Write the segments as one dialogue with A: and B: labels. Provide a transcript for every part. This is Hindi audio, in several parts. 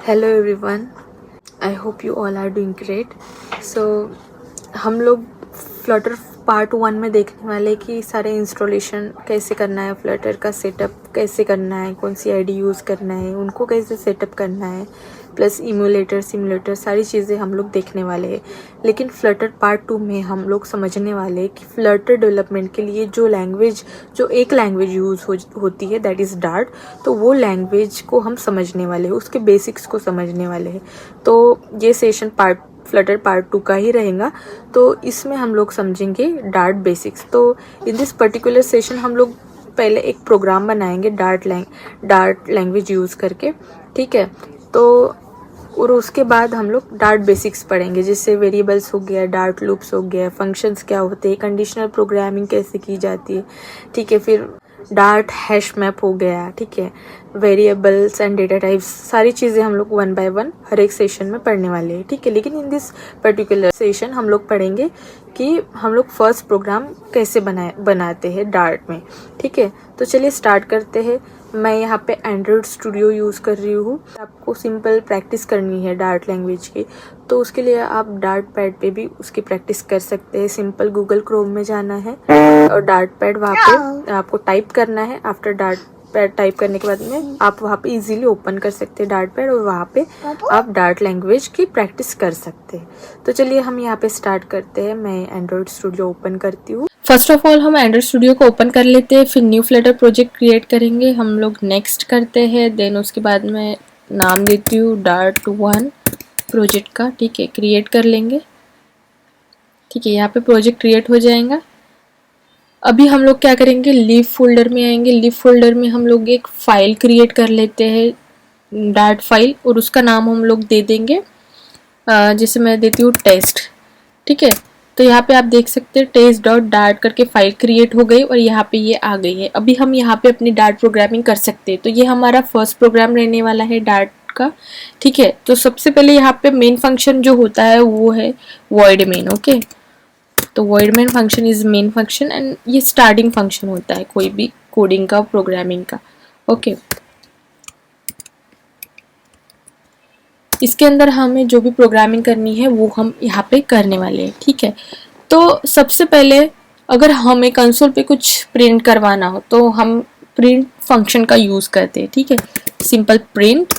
A: Hello everyone, I hope you all are doing great. So हम लोग फ्लटर पार्ट 1 में देखने वाले कि सारे इंस्टॉलेशन कैसे करना है, फ्लटर का सेटअप कैसे करना है, कौन सी आईडी यूज़ करना है, उनको कैसे सेटअप करना है, प्लस इम्यूलेटर सिमुलेटर सारी चीज़ें हम लोग देखने वाले हैं। लेकिन फ्लटर पार्ट 2 में हम लोग समझने वाले हैं कि फ्लटर डेवलपमेंट के लिए जो एक लैंग्वेज यूज़ होती है दैट इज़ डार्ट, तो वो लैंग्वेज को हम समझने वाले हैं, उसके बेसिक्स को समझने वाले हैं। तो ये सेशन फ्लटर पार्ट 2 का ही रहेगा। तो इसमें हम लोग समझेंगे डार्ट बेसिक्स। तो इन दिस पर्टिकुलर सेशन हम लोग पहले एक प्रोग्राम बनाएंगे डार्ट लैंग्वेज यूज़ करके, ठीक है। तो और उसके बाद हम लोग डार्ट बेसिक्स पढ़ेंगे, जिससे वेरिएबल्स हो गया, डार्ट लूप्स हो गया, फंक्शंस क्या होते हैं, कंडीशनल प्रोग्रामिंग कैसे की जाती है, ठीक है। फिर डार्ट हैश मैप हो गया, ठीक है। वेरिएबल्स एंड डेटा टाइप्स सारी चीज़ें हम लोग 1 बाय 1 हर एक सेशन में पढ़ने वाले हैं, ठीक है। लेकिन इन दिस पर्टिकुलर सेशन हम लोग पढ़ेंगे कि हम लोग फर्स्ट प्रोग्राम कैसे बनाते हैं डार्ट में, ठीक है। तो चलिए स्टार्ट करते हैं। मैं यहाँ पे एंड्रॉयड स्टूडियो यूज़ कर रही हूँ। आपको सिंपल प्रैक्टिस करनी है डार्ट लैंग्वेज की, तो उसके लिए आप डार्ट पैड पे भी उसकी प्रैक्टिस कर सकते हैं। सिंपल गूगल क्रोम में जाना है और डार्ट पैड वहाँ पे आपको टाइप करना है। आफ्टर डार्ट पैड टाइप करने के बाद में आप वहाँ पे इजीली ओपन कर सकते हैं डार्ट पैड, और वहाँ पे आप डार्ट लैंग्वेज की प्रैक्टिस कर सकते हैं। तो चलिए हम यहाँ पे स्टार्ट करते हैं। मैं एंड्रॉयड स्टूडियो ओपन करती हूँ।
B: फर्स्ट ऑफ ऑल हम एंड्रॉयड स्टूडियो को ओपन कर लेते हैं, फिर न्यू फ्लटर प्रोजेक्ट क्रिएट करेंगे। हम लोग नेक्स्ट करते हैं, देन उसके बाद मैं नाम देती हूँ डार्ट1 प्रोजेक्ट का, ठीक है। क्रिएट कर लेंगे, ठीक है। यहाँ पे प्रोजेक्ट क्रिएट हो जाएगा। अभी हम लोग क्या करेंगे, लीव फोल्डर में आएंगे। लीव फोल्डर में हम लोग एक फाइल क्रिएट कर लेते हैं, डार्ट फाइल, और उसका नाम हम लोग दे देंगे, जैसे मैं देती हूँ टेस्ट, ठीक है। तो यहाँ पे आप देख सकते हैं test.dart करके फाइल क्रिएट हो गई और यहाँ पे ये आ गई है। अभी हम यहाँ पे अपनी डार्ट प्रोग्रामिंग कर सकते हैं। तो ये हमारा फर्स्ट प्रोग्राम रहने वाला है डार्ट का, ठीक है। तो सबसे पहले यहाँ पे मेन फंक्शन जो होता है वो है void main, ओके। तो void main function is main function and ये स्टार्टिंग फंक्शन होता है कोई भी कोडिंग का, प्रोग्रामिंग का, ओके। इसके अंदर हमें जो भी प्रोग्रामिंग करनी है वो हम यहाँ पे करने वाले हैं, ठीक है। तो सबसे पहले अगर हमें कंसोल पे कुछ प्रिंट करवाना हो तो हम प्रिंट फंक्शन का यूज़ करते हैं, ठीक है। सिंपल प्रिंट,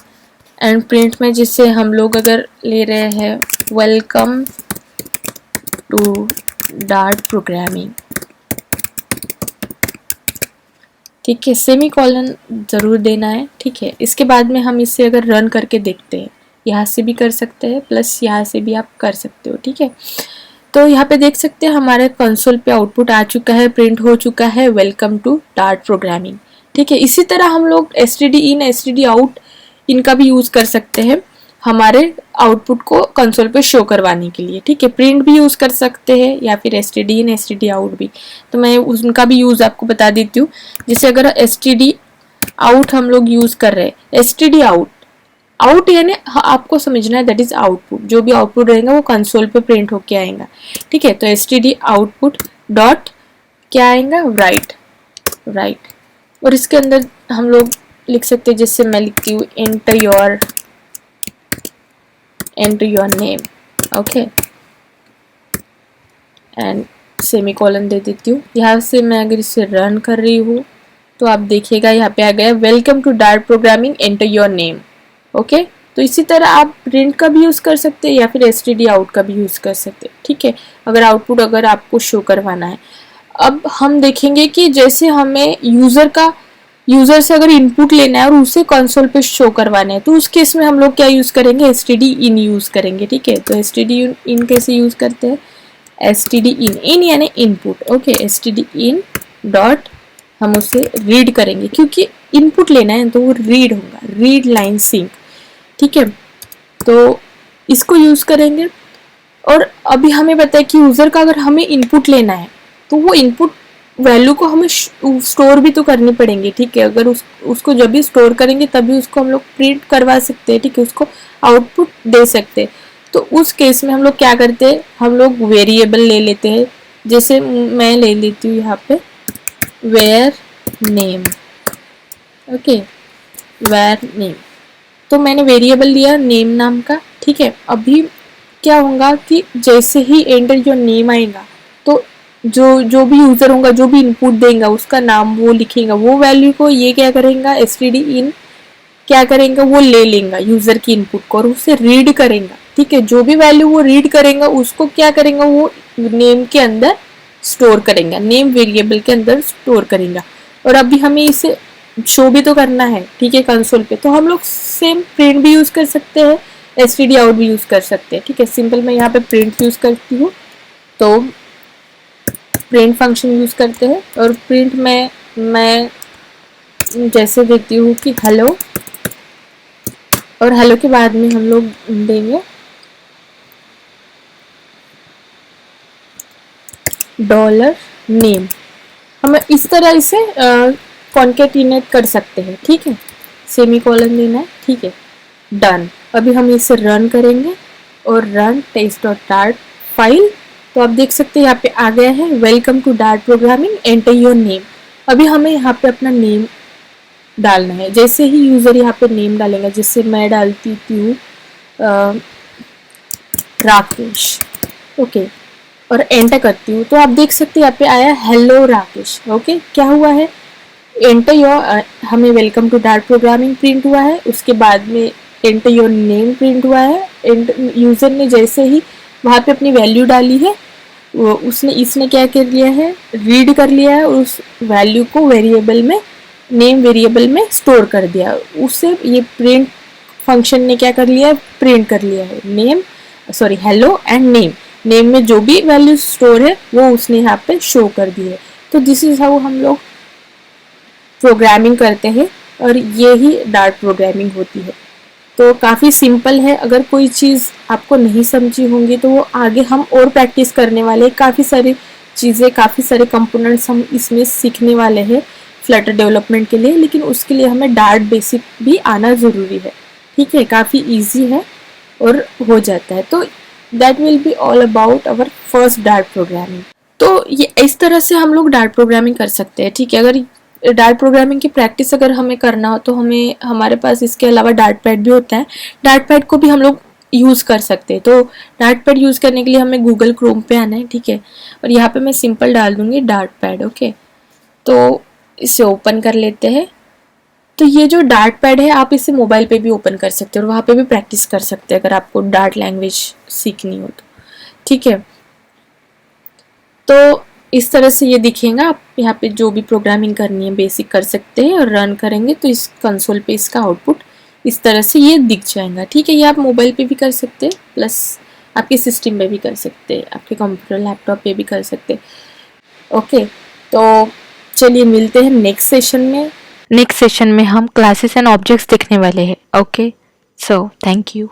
B: एंड प्रिंट में जिससे हम लोग अगर ले रहे हैं वेलकम टू डार्ट प्रोग्रामिंग, ठीक है, सेमी कॉलन ज़रूर देना है, ठीक है। इसके बाद में हम इसे अगर रन करके देखते हैं, यहाँ से भी कर सकते हैं, प्लस यहाँ से भी आप कर सकते हो, ठीक है। तो यहाँ पे देख सकते हैं हमारे कंसोल पे आउटपुट आ चुका है, प्रिंट हो चुका है वेलकम टू डार्ट प्रोग्रामिंग, ठीक है। इसी तरह हम लोग std_in std_out इनका भी यूज़ कर सकते हैं हमारे आउटपुट को कंसोल पे शो करवाने के लिए, ठीक है। प्रिंट भी यूज़ कर सकते हैं या फिर std_in std_out भी। तो मैं उनका भी यूज़ आपको बता देती हूँ। जैसे अगर std_out हम लोग यूज़ कर रहे हैं, std_out आउट यानी आपको समझना है दैट इज आउटपुट, जो भी आउटपुट रहेगा वो कंसोल पे प्रिंट होके आएगा, ठीक है। तो std आउटपुट डॉट क्या आएगा, राइट। और इसके अंदर हम लोग लिख सकते हैं, जैसे मैं लिखती हूँ enter your name, okay, and semicolon दे देती हूँ। यहाँ से मैं अगर इसे रन कर रही हूँ तो आप देखिएगा यहाँ पे आ गया welcome to Dart programming, enter your name, okay. तो इसी तरह आप प्रिंट का भी यूज़ कर सकते हैं या फिर std_out का भी यूज़ कर सकते हैं, ठीक है। अगर आउटपुट अगर आपको शो करवाना है। अब हम देखेंगे कि जैसे हमें यूज़र से अगर इनपुट लेना है और उसे कंसोल पे शो करवाना है, तो उस केस में हम लोग क्या यूज़ करेंगे, std_in यूज़ करेंगे, ठीक है। तो std_in कैसे यूज़ करते हैं, std_in यानी इनपुट, ओके। std_in डॉट हम उसे रीड करेंगे, क्योंकि इनपुट लेना है तो वो रीड होगा, रीड लाइन सिंक, ठीक है। तो इसको यूज़ करेंगे। और अभी हमें पता है कि यूज़र का अगर हमें इनपुट लेना है तो वो इनपुट वैल्यू को हमें स्टोर भी तो करनी पड़ेंगी, ठीक है। अगर उसको जब भी स्टोर करेंगे तभी उसको हम लोग प्रिंट करवा सकते हैं, ठीक है, उसको आउटपुट दे सकते हैं। तो उस केस में हम लोग क्या करते हैं, हम लोग वेरिएबल ले लेते हैं। जैसे मैं ले लेती हूँ यहाँ पे where name, okay, where name, तो मैंने वेरिएबल लिया नेम नाम का, ठीक है। अभी क्या होगा कि जैसे ही एंटर योर नेम आएगा तो जो भी यूजर होगा, जो भी इनपुट देगा उसका नाम वो लिखेगा, वो वैल्यू को ये क्या करेगा std इन क्या करेगा, वो ले लेगा यूजर की इनपुट को और उसे रीड करेगा, ठीक है। जो भी वैल्यू वो रीड करेगा उसको क्या करेगा, वो नेम के अंदर स्टोर करेगा, नेम वेरिएबल के अंदर स्टोर करेगा। और अभी हमें इसे शो भी तो करना है, ठीक है, कंसोल पे। तो हम लोग सेम प्रिंट भी यूज कर सकते हैं, std आउट भी यूज कर सकते हैं, ठीक है। सिंपल मैं यहाँ पे प्रिंट यूज करती हूँ, तो प्रिंट फंक्शन यूज करते हैं। और प्रिंट में मैं जैसे देती हूँ कि हेलो, और हेलो के बाद में हम लोग देंगे डॉलर नेम। हम इस तरह इसे कॉन्केटिनेट कर सकते हैं, ठीक है। सेमी कॉलन देना है, ठीक है, डन। अभी हम इसे रन करेंगे और रन test.dart फाइल। तो आप देख सकते हैं यहाँ पे आ गया है welcome to Dart programming, enter your name. अभी हमें यहाँ पे अपना नेम डालना है। जैसे ही यूजर यहाँ पे नेम डालेगा, जैसे मैं डालती हूँ राकेश, ओके, और एंटर करती हूँ तो आप देख सकते हैं यहाँ पे आया हेलो राकेश, ओके। क्या हुआ है, एंटर योर, हमें welcome to Dart programming print हुआ है, उसके बाद में एंटर योर नेम प्रिंट हुआ है। यूजर ने जैसे ही वहाँ पे अपनी वैल्यू डाली है, इसने क्या कर लिया है, रीड कर लिया है, उस वैल्यू को वेरिएबल में, नेम वेरिएबल में स्टोर कर दिया। उससे ये प्रिंट फंक्शन ने क्या कर लिया, प्रिंट कर लिया है name, sorry, hello and name. Name में जो भी वैल्यू स्टोर है वो उसने यहाँ पे शो कर दी है। तो दिस इज हाउ हम लोग प्रोग्रामिंग करते हैं, और ये ही डार्ट प्रोग्रामिंग होती है। तो काफ़ी सिंपल है। अगर कोई चीज़ आपको नहीं समझी होंगी तो वो आगे हम और प्रैक्टिस करने वाले हैं। काफ़ी सारी चीज़ें, काफ़ी सारे कंपोनेंट्स हम इसमें सीखने वाले हैं फ्लटर डेवलपमेंट के लिए, लेकिन उसके लिए हमें डार्ट बेसिक भी आना ज़रूरी है, ठीक है। काफ़ी ईजी है और हो जाता है। तो that will be all about our first Dart programming. तो ये इस तरह से हम लोग डार्ट प्रोग्रामिंग कर सकते हैं, ठीक है। अगर डार्ट प्रोग्रामिंग की प्रैक्टिस अगर हमें करना हो तो हमें, हमारे पास इसके अलावा डार्ट पैड भी होता है। डार्ट पैड को भी हम लोग यूज़ कर सकते हैं। तो डार्ट पैड यूज़ करने के लिए हमें गूगल क्रोम पे आना है, ठीक है। और यहाँ पे मैं सिंपल डाल दूंगी डार्ट पैड, ओके। तो इसे ओपन कर लेते हैं। तो ये जो डार्ट पैड है आप इसे मोबाइल पे भी ओपन कर सकते हो और वहाँ पे भी प्रैक्टिस कर सकते हैं अगर आपको डार्ट लैंग्वेज सीखनी हो तो, ठीक है। तो इस तरह से ये दिखेगा। आप यहाँ पे जो भी प्रोग्रामिंग करनी है बेसिक कर सकते हैं, और रन करेंगे तो इस कंसोल पे इसका आउटपुट इस तरह से ये दिख जाएगा, ठीक है। ये आप मोबाइल पे भी कर सकते हैं, प्लस आपके सिस्टम पे भी कर सकते हैं, आपके कंप्यूटर लैपटॉप पे भी कर सकते हैं, ओके। तो चलिए मिलते हैं नेक्स्ट सेशन में।
A: नेक्स्ट सेशन में हम क्लासेस एंड ऑब्जेक्ट्स देखने वाले हैं, ओके। So thank you.